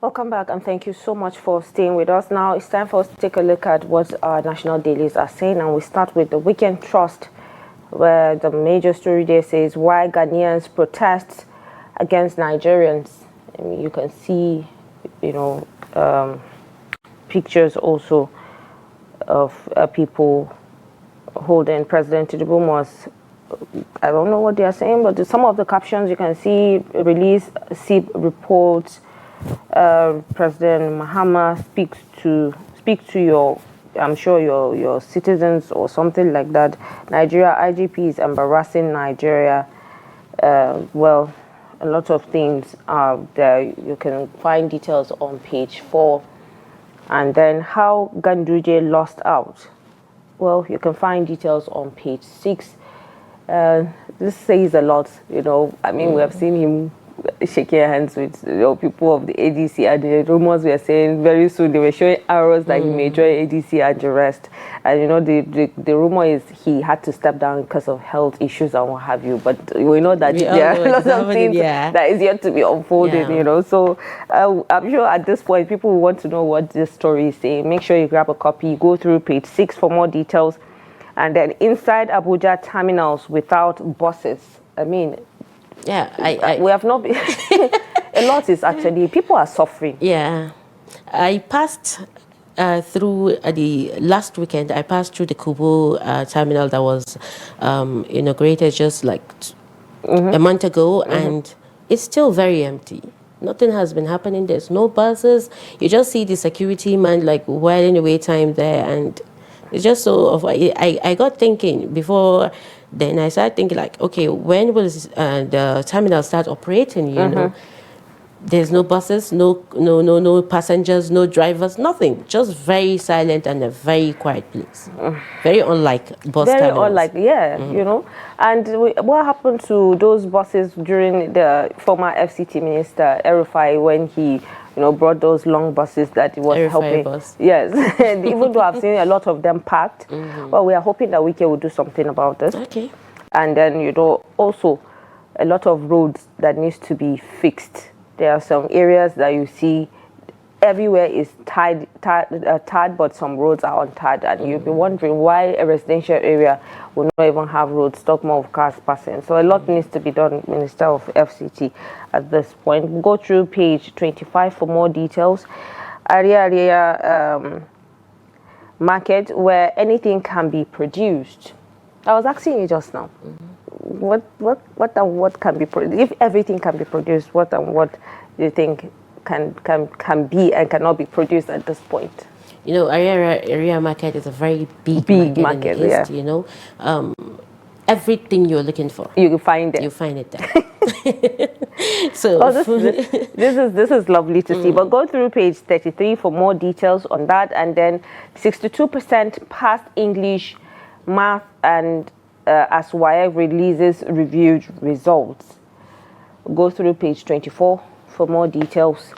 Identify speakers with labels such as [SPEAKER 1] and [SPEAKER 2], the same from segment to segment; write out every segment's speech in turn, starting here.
[SPEAKER 1] Welcome back, and thank you so much for staying with us. Now it's time for us to take a look at what our national dailies are saying, and we start with the Weekend Trust, where the major story there says why Ghanaians protest against Nigerians. I mean, you can see, pictures also of people holding President Tinubu. I don't know what they are saying, but some of the captions you can see: release SIP reports. President Mahama speak to your, I'm sure your citizens or something like that. Nigeria IGP is embarrassing Nigeria. Well, a lot of things are there. You can find details on page 4. And then how Ganduje lost out. Well, you can find details on page 6. This says a lot, I mean, we have seen him shaking hands with people of the ADC, and the rumors were saying very soon they were showing arrows that he may join ADC and the rest. And the rumor is he had to step down because of health issues and what have you. But we know that there are lots of things that is yet to be unfolded, So I'm sure at this point people will want to know what this story is saying. Make sure you grab a copy, go through page 6 for more details. And then inside Abuja terminals without buses. I mean, we have not been. A lot is actually, people are suffering.
[SPEAKER 2] Yeah. I passed through the last weekend, I passed through the Kubu terminal that was inaugurated just like a month ago, and it's still very empty. Nothing has been happening. There's no buses. You just see the security man like whiling away time there, and it's just so. I got thinking before. Then I started thinking like, okay, when will the terminal start operating? You know, there's no buses, no passengers, no drivers, nothing. Just very silent and a very quiet place. Very unlike bus terminals.
[SPEAKER 1] Very unlike, yeah, And what happened to those buses during the former FCT minister Erufai when he brought those long buses that he was helping?
[SPEAKER 2] Bus.
[SPEAKER 1] Yes, and even though I've seen a lot of them packed, well, we are hoping that Wike will do something about this.
[SPEAKER 2] Okay.
[SPEAKER 1] And then, also a lot of roads that needs to be fixed. There are some areas that you see everywhere is tarred, but some roads are untarred, and you'll be wondering why a residential area will not even have roads, talk more of cars passing. So a lot needs to be done, Minister of FCT, at this point. Go through page 25 for more details. Area market where anything can be produced. I was asking you just now, what can be produced? If everything can be produced, what do you think can be and cannot be produced at this point?
[SPEAKER 2] Area market is a very big market in the East, everything you're looking for,
[SPEAKER 1] you can find it.
[SPEAKER 2] You find it there. So
[SPEAKER 1] this is lovely to see. But go through page 33 for more details on that. And then 62% passed English, math, and as WAEC releases reviewed results. Go through page 24 for more details.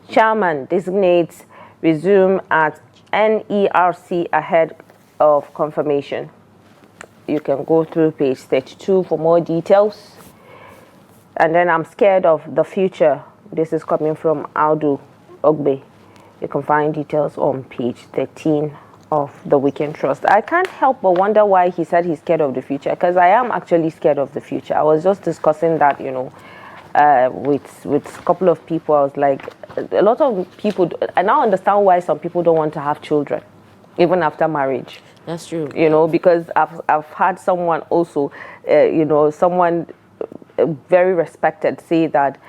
[SPEAKER 1] Chairman designates resume at NERC ahead of confirmation. You can go through page 32 for more details. And then I'm scared of the future. This is coming from Audu Ogbe. You can find details on page 13 of the Weekend Trust. I can't help but wonder why he said he's scared of the future, because I am actually scared of the future. I was just discussing that, with a couple of people. I was like, a lot of people, I now understand why some people don't want to have children, even after marriage.
[SPEAKER 2] That's true.
[SPEAKER 1] Because I've had someone also, someone very respected say that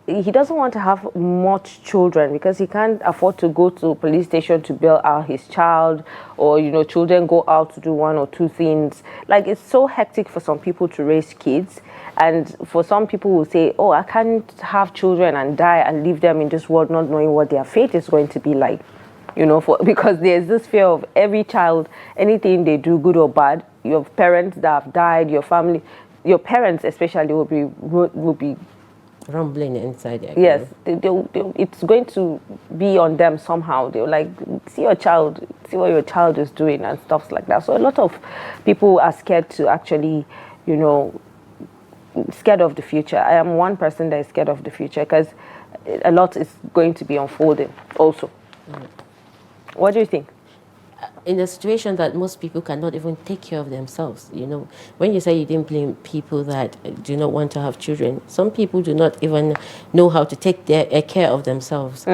[SPEAKER 1] he doesn't want to have much children because he can't afford to go to a police station to bail out his child, or children go out to do one or two things. Like, it's so hectic for some people to raise kids, and for some people who say, oh, I can't have children and die and leave them in this world not knowing what their fate is going to be like, because there's this fear of every child, anything they do, good or bad, your parents that have died, your family, your parents especially will be
[SPEAKER 2] rumbling inside there.
[SPEAKER 1] Yes, it's going to be on them somehow. They'll like see your child, see what your child is doing and stuff like that. So a lot of people are scared to actually, scared of the future. I am one person that is scared of the future because a lot is going to be unfolding also. What do you think?
[SPEAKER 2] In a situation that most people cannot even take care of themselves, when you say you didn't blame people that do not want to have children, some people do not even know how to take care of themselves.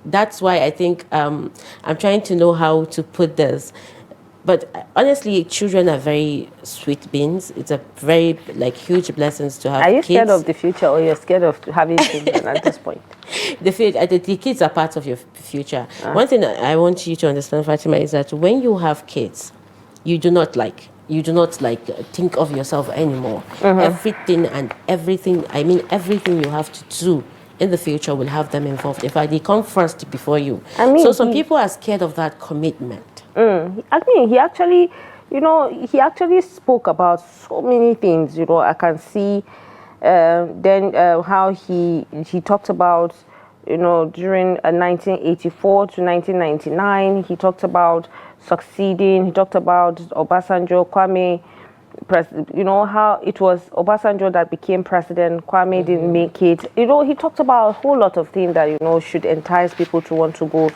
[SPEAKER 2] That's why I think I'm trying to know how to put this. But honestly, children are very sweet beings. It's a very huge blessings to have
[SPEAKER 1] Are you
[SPEAKER 2] kids.
[SPEAKER 1] scared of the future, or you're scared of having children at this point?
[SPEAKER 2] The kids are part of your future. One thing I want you to understand, Fatima, is that when you have kids, you do not think of yourself anymore. Everything, I mean everything you have to do in the future will have them involved. In fact, they come first before you. So some people are scared of that commitment.
[SPEAKER 1] I mean, he actually, he actually spoke about so many things. I can see how he talked about, during 1984 to 1999, he talked about succeeding. He talked about Obasanjo, Kwame, how it was Obasanjo that became president. Kwame didn't make it. He talked about a whole lot of things that, should entice people to want to go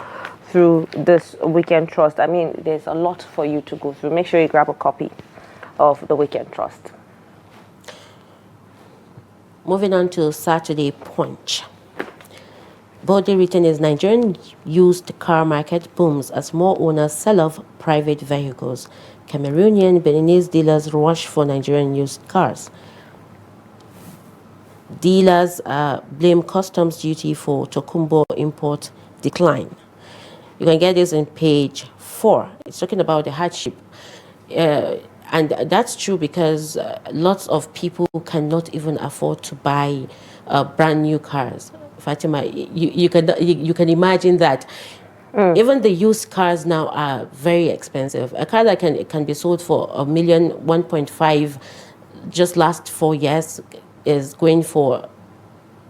[SPEAKER 1] through this Weekend Trust. I mean, there's a lot for you to go through. Make sure you grab a copy of the Weekend Trust.
[SPEAKER 2] Moving on to Saturday Punch. Boldly written is Nigerian used car market booms as more owners sell off private vehicles. Cameroonian Beninese dealers rush for Nigerian used cars. Dealers blame customs duty for Tokumbo import decline. You can get this in page 4. It's talking about the hardship. And that's true because lots of people cannot even afford to buy brand new cars. Fatima, you can imagine that. Even the used cars now are very expensive. A car that can be sold for $1 million, 1.5, just last 4 years is going for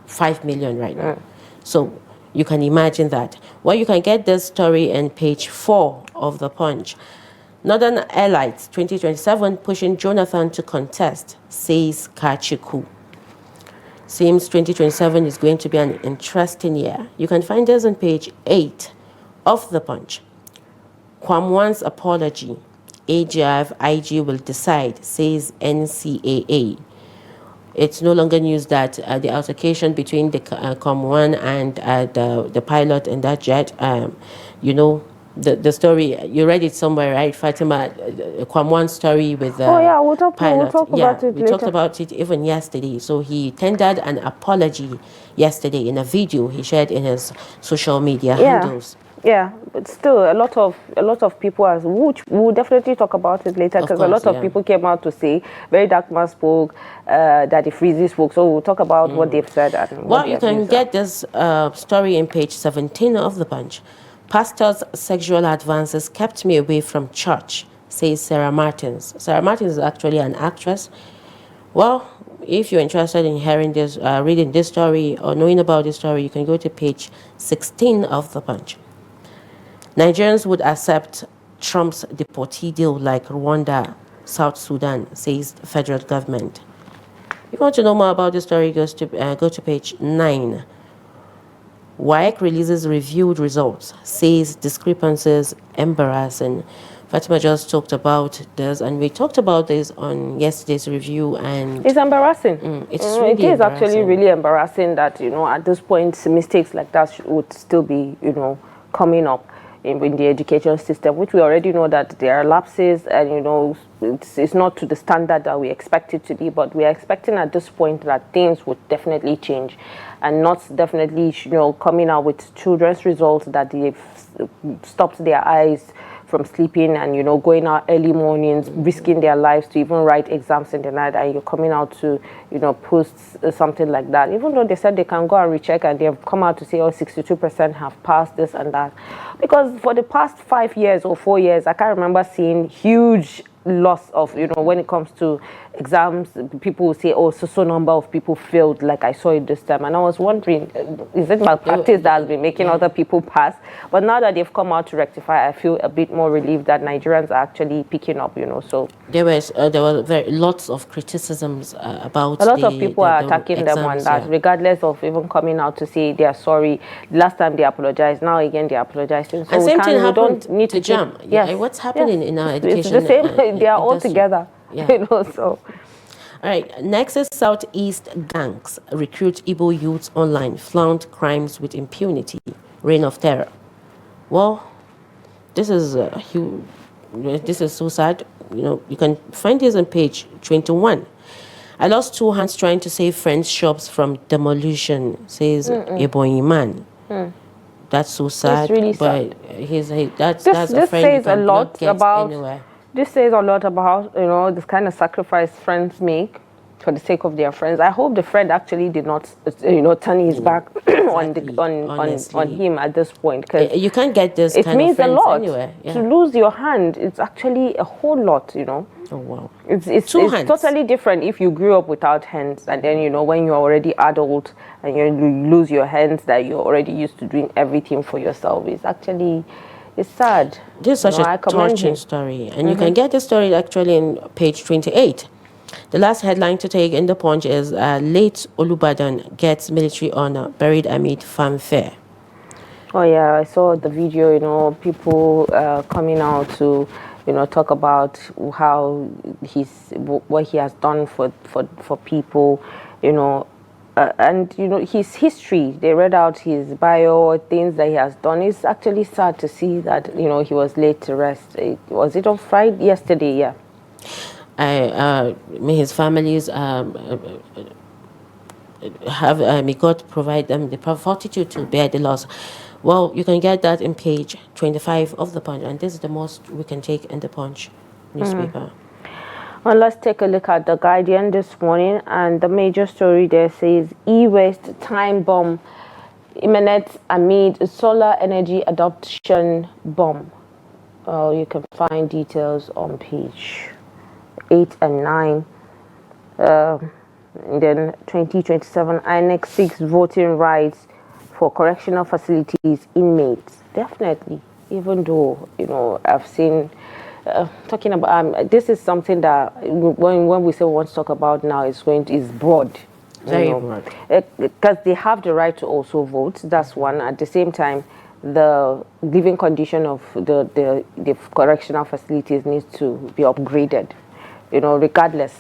[SPEAKER 2] 5 million right now. So you can imagine that. Well, you can get this story in page 4 of the Punch. Northern Airlines 2027 pushing Jonathan to contest, says Kachiku. Seems 2027 is going to be an interesting year. You can find this on page 8 of the Punch. Kwamwan's apology. AGF IG will decide, says NCAA. It's no longer news that the altercation between the Kwamwan and the pilot in that jet, the story, you read it somewhere, right, Fatima? Kwamwan's story with the pilot.
[SPEAKER 1] We'll talk about it
[SPEAKER 2] we
[SPEAKER 1] later.
[SPEAKER 2] talked about it even yesterday. So he tendered an apology yesterday in a video he shared in his social media handles.
[SPEAKER 1] Yeah, but still, a lot of people, we'll definitely talk about it later, because a lot of people came out to say, Very Dark Man spoke, Daddy Freezy spoke, so we'll talk about what they've said.
[SPEAKER 2] Well, you can get this story in page 17 of the Punch. Pastor's sexual advances kept me away from church, says Sarah Martins. Sarah Martins is actually an actress. Well, if you're interested in hearing this, reading this story or knowing about this story, you can go to page 16 of the Punch. Nigerians would accept Trump's deportee deal like Rwanda, South Sudan, says the federal government. If you want to know more about this story, go to page 9. WAEC releases reviewed results, says discrepancies embarrassing. Fatima just talked about this, and we talked about this on yesterday's review. And
[SPEAKER 1] it's embarrassing.
[SPEAKER 2] It's really
[SPEAKER 1] it is actually really embarrassing that at this point mistakes like that would still be coming up in the education system, which we already know that there are lapses, and it's not to the standard that we expect it to be, but we are expecting at this point that things would definitely change, and not definitely coming out with children's results that they've stopped their eyes from sleeping and going out early mornings, risking their lives to even write exams in the night, and you're coming out to post something like that, even though they said they can go and recheck, and they've come out to say 62% have passed this and that. Because for the past 5 years or 4 years, I can't remember seeing huge loss of, when it comes to exams, people will say, oh, so number of people failed, like I saw it this time. And I was wondering, is it malpractice that has been making other people pass? But now that they've come out to rectify, I feel a bit more relieved that Nigerians are actually picking up, so.
[SPEAKER 2] There were lots of criticisms about
[SPEAKER 1] a lot of people are attacking them on that, regardless of even coming out to say they are sorry. Last time they apologized, now again they are apologizing.
[SPEAKER 2] So and same thing happened
[SPEAKER 1] don't need to
[SPEAKER 2] JAM.
[SPEAKER 1] Yes.
[SPEAKER 2] What's happening in our education?
[SPEAKER 1] It's the same. They are all together.
[SPEAKER 2] Yeah.
[SPEAKER 1] So.
[SPEAKER 2] All right. Next is Southeast gangs recruit Igbo youths online, flaunt crimes with impunity, reign of terror. Well, this is huge. This is so sad. You can find this on page 21. I lost 2 hands trying to save friends' shops from demolition, says Ebonyi man. That's so sad.
[SPEAKER 1] It's really sad.
[SPEAKER 2] But that's a friend
[SPEAKER 1] says a lot about
[SPEAKER 2] anywhere.
[SPEAKER 1] This says a lot about this kind of sacrifice friends make for the sake of their friends. I hope the friend actually did not turn his back on him at this point, because
[SPEAKER 2] you can't get this
[SPEAKER 1] it
[SPEAKER 2] kind
[SPEAKER 1] means
[SPEAKER 2] of friends
[SPEAKER 1] a lot
[SPEAKER 2] anywhere. Yeah.
[SPEAKER 1] to lose your hand. It's actually a whole lot.
[SPEAKER 2] Oh wow!
[SPEAKER 1] It's totally different if you grew up without hands, and then when you're already adult and you lose your hands that you're already used to doing everything for yourself. It's sad.
[SPEAKER 2] This is such a touching story, and you can get the story actually in page 28. The last headline to take in the Punch is late Olubadan gets military honor, buried amid fanfare.
[SPEAKER 1] Oh yeah, I saw the video. People coming out to talk about how what he has done for people, and his history. They read out his bio, things that he has done. It's actually sad to see that he was laid to rest. Was it on Friday? Yesterday, yeah.
[SPEAKER 2] May his families may God provide them the fortitude to bear the loss. Well, you can get that in page 25 of the Punch, and this is the most we can take in the Punch newspaper.
[SPEAKER 1] Well, let's take a look at the Guardian this morning, and the major story there says e-waste time bomb imminent amid solar energy adoption bomb. You can find details on page 8 and 9. And then 2027 INEC seeks voting rights for correctional facilities inmates. Definitely, even though I've seen talking about this is something that when we say we want to talk about now is broad.
[SPEAKER 2] Very broad.
[SPEAKER 1] Because they have the right to also vote. That's one. At the same time, the living condition of the correctional facilities needs to be upgraded. Regardless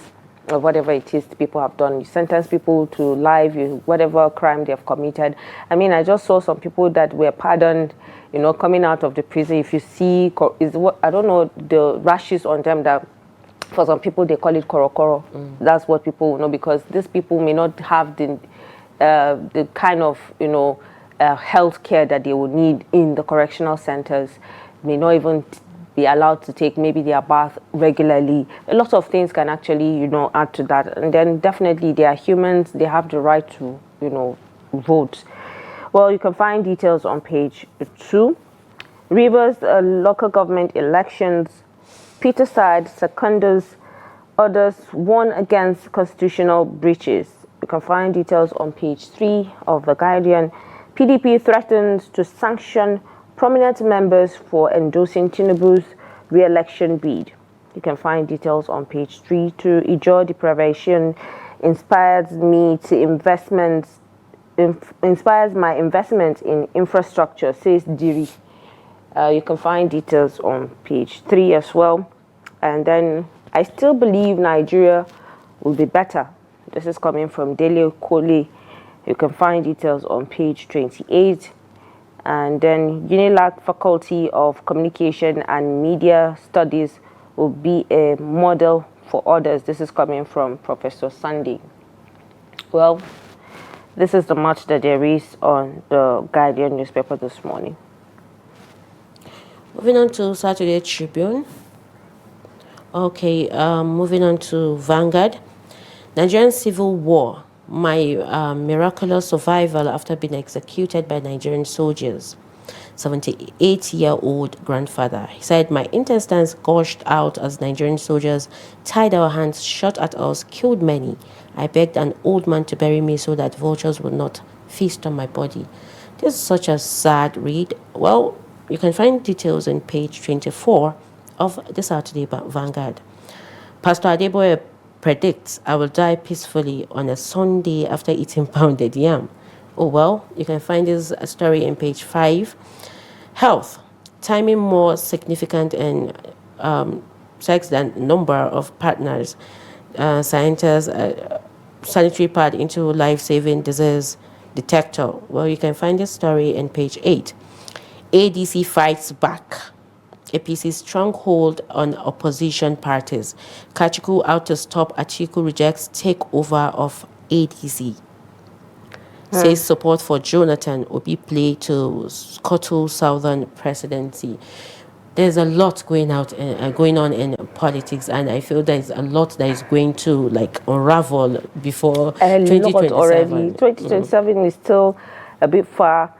[SPEAKER 1] of whatever it is people have done. You sentence people to life, whatever crime they have committed. I mean, I just saw some people that were pardoned, coming out of the prison. If you see, I don't know, the rashes on them that for some people they call it korokoro. That's what people know, because these people may not have the kind of, health care that they would need in the correctional centers, may not even be allowed to take maybe their bath regularly. A lot of things can actually, add to that. And then definitely they are humans. They have the right to, vote. Well, you can find details on page 2. Rivers local government elections. Peter side seconders, others warn against constitutional breaches. You can find details on page 3 of The Guardian. PDP threatens to sanction prominent members for endorsing Tinubu's re-election bid. You can find details on page 3. To Ijo deprivation inspires my investment in infrastructure, says Diri. You can find details on page 3 as well. And then I still believe Nigeria will be better. This is coming from Dele Kole. You can find details on page 28. And then UNILAG Faculty of Communication and Media Studies will be a model for others. This is coming from Professor Sunday. Well, this is the much that there is on the Guardian newspaper this morning.
[SPEAKER 2] Moving on to Saturday Tribune. Okay, moving on to Vanguard. Nigerian civil war. My miraculous survival after being executed by Nigerian soldiers, 78-year-old grandfather. He said, "My intestines gushed out as Nigerian soldiers tied our hands, shot at us, killed many. I begged an old man to bury me so that vultures would not feast on my body." This is such a sad read. Well, you can find details on page 24 of the Saturday Vanguard. Pastor Adeboye predicts I will die peacefully on a Sunday after eating pounded yam. Oh well, you can find this story in page 5. Health, timing more significant in sex than number of partners. Scientists, sanitary pad into life-saving disease detector. Well, you can find this story in page 8. ADC fights back. APC's stronghold on opposition parties. Kachiku out to stop Atiku rejects takeover of ADC. Says support for Jonathan Obi play to scuttle Southern presidency. There's a lot going on in politics, and I feel there's a lot that is going to unravel before
[SPEAKER 1] A
[SPEAKER 2] 2027.
[SPEAKER 1] lot already. 2027 is still a bit far.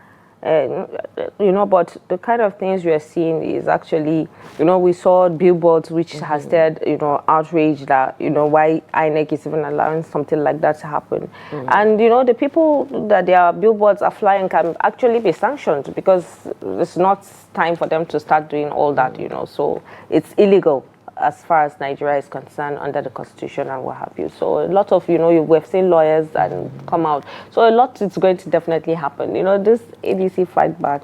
[SPEAKER 1] But the kind of things we are seeing is actually, we saw billboards which has stirred, outrage that, why INEC is even allowing something like that to happen. And, the people that their billboards are flying can actually be sanctioned because it's not time for them to start doing all that, so it's illegal as far as Nigeria is concerned under the constitution and what have you. So a lot of, we've seen lawyers and come out. So a lot is going to definitely happen. This ADC fight back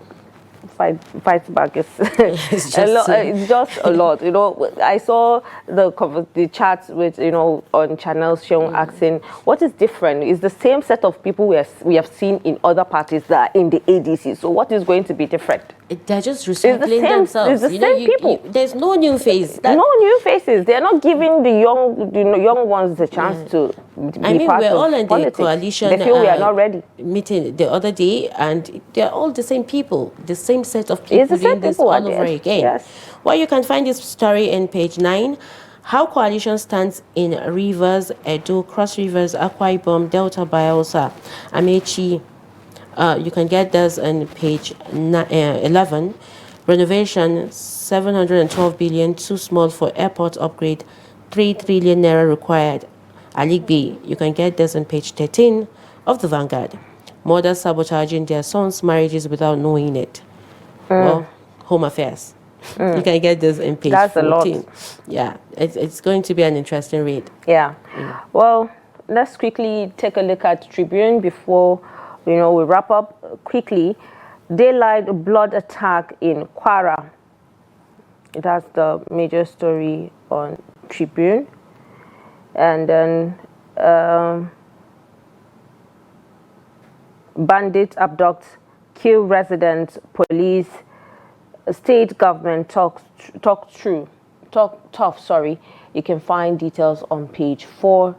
[SPEAKER 1] is
[SPEAKER 2] It's
[SPEAKER 1] just a lot. I saw the chats with, on channels showing asking, what is different? It's the same set of people we have seen in other parties that are in the ADC. So what is going to be different?
[SPEAKER 2] They're just recycling themselves.
[SPEAKER 1] It's the same people.
[SPEAKER 2] There's no new face.
[SPEAKER 1] No new faces. They're not giving the young ones the chance to be part
[SPEAKER 2] we're
[SPEAKER 1] of
[SPEAKER 2] all in
[SPEAKER 1] politics.
[SPEAKER 2] the coalition.
[SPEAKER 1] They feel we are not ready.
[SPEAKER 2] Meeting the other day, and they're all the same people, the same set of people
[SPEAKER 1] It's the same
[SPEAKER 2] doing this
[SPEAKER 1] people
[SPEAKER 2] all over again.
[SPEAKER 1] Yes.
[SPEAKER 2] Well, you can find this story in page 9. How coalition stands in Rivers, Edo, Cross Rivers, Akwa Ibom, Delta, Bayelsa, Amechi. You can get this on page 11. Renovation, 712 billion, too small for airport upgrade, 3 trillion naira required. Aligbe, you can get this on page 13 of the Vanguard. Mothers sabotaging their sons' marriages without knowing it. Well, home affairs. You can get this in page 14.
[SPEAKER 1] A lot.
[SPEAKER 2] Yeah, it's going to be an interesting read.
[SPEAKER 1] Yeah. Well, let's quickly take a look at Tribune before we wrap up quickly. Daylight blood attack in Kwara. That's the major story on Tribune. And then bandits abduct, kill residents, police, state government talk tough. You can find details on page 4.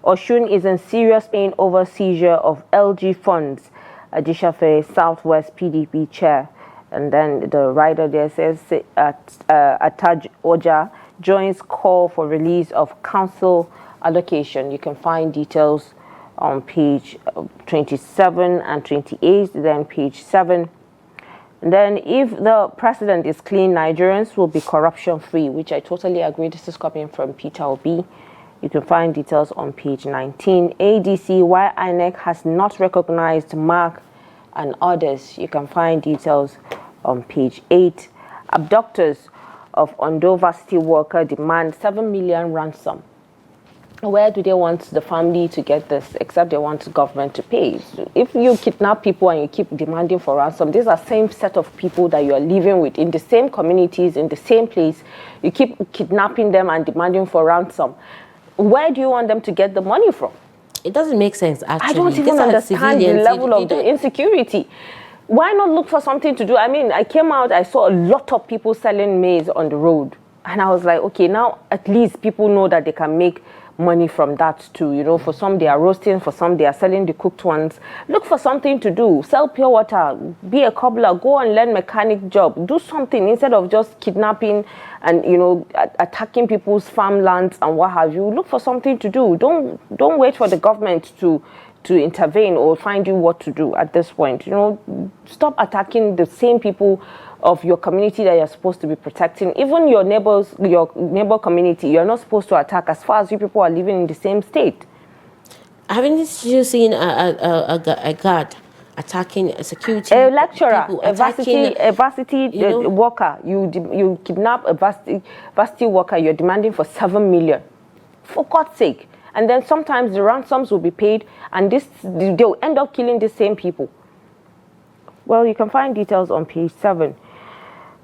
[SPEAKER 1] Oshun is in serious pain over seizure of LG funds. Adishafe, Southwest PDP chair. And then the writer there says Ataj Oja joins call for release of council allocation. You can find details on page 27 and 28, then page 7. And then if the president is clean, Nigerians will be corruption-free, which I totally agree. This is coming from Peter Obi. You can find details on page 19. ADC, why INEC has not recognized Mark and others. You can find details on page 8. Abductors of Ondo Varsity worker demand 7 million ransom. Where do they want the family to get this, except they want the government to pay? So if you kidnap people and you keep demanding for ransom, these are same set of people that you are living with in the same communities, in the same place. You keep kidnapping them and demanding for ransom. Where do you want them to get the money from?
[SPEAKER 2] It doesn't make sense, actually.
[SPEAKER 1] I don't even understand the level of the insecurity. Why not look for something to do? I mean, I came out, I saw a lot of people selling maize on the road. And I was like, okay, now at least people know that they can make money from that too. For some they are roasting, for some they are selling the cooked ones. Look for something to do. Sell pure water, be a cobbler, go and learn mechanic job. Do something instead of just kidnapping and attacking people's farmlands and what have you. Look for something to do. Don't wait for the government to intervene or find you what to do at this point. stop attacking the same people of your community that you're supposed to be protecting. Even your neighbors, your neighbor community, you're not supposed to attack as far as you people are living in the same state.
[SPEAKER 2] Haven't you seen a guard attacking a security?
[SPEAKER 1] A lecturer,
[SPEAKER 2] people,
[SPEAKER 1] a varsity worker, you kidnap a varsity worker, you're demanding for 7 million. For God's sake. And then sometimes the ransoms will be paid, and they'll end up killing the same people. Well, you can find details on page 7.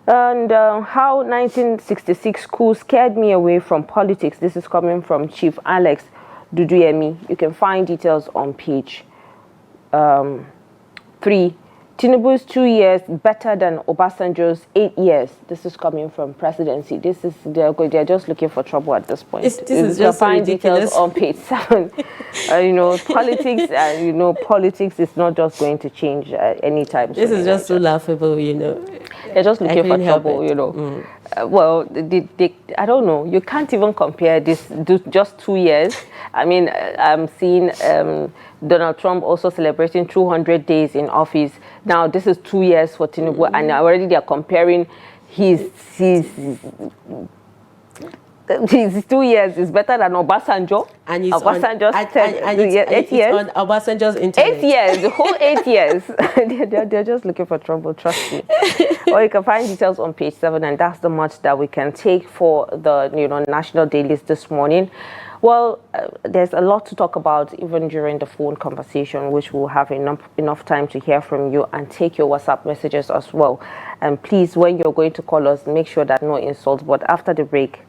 [SPEAKER 1] And how 1966 coup scared me away from politics. This is coming from Chief Alex Duduyemi. You can find details on page 3. Tinubu's 2 years better than Obasanjo's 8 years. This is coming from presidency. They're just looking for trouble at this point.
[SPEAKER 2] This is just
[SPEAKER 1] find
[SPEAKER 2] ridiculous.
[SPEAKER 1] Details on page 7. Politics. Politics is not just going to change anytime soon.
[SPEAKER 2] This is just so laughable.
[SPEAKER 1] They're just looking for trouble. Well, I don't know. You can't even compare this just 2 years. I mean, I'm seeing Donald Trump also celebrating 200 days in office. Now, this is 2 years for Tinubu, and already they are comparing his 2 years is better than Obasanjo.
[SPEAKER 2] And he's
[SPEAKER 1] Obasanjo's 8 years.
[SPEAKER 2] On Obasanjo's internet.
[SPEAKER 1] 8 years, the whole 8 years. they're just looking for trouble, trust me. Or you can find details on page 7, and that's the much that we can take for the national dailies this morning. Well, there's a lot to talk about even during the phone conversation, which we'll have enough time to hear from you and take your WhatsApp messages as well. And please, when you're going to call us, make sure that no insults. But after the break,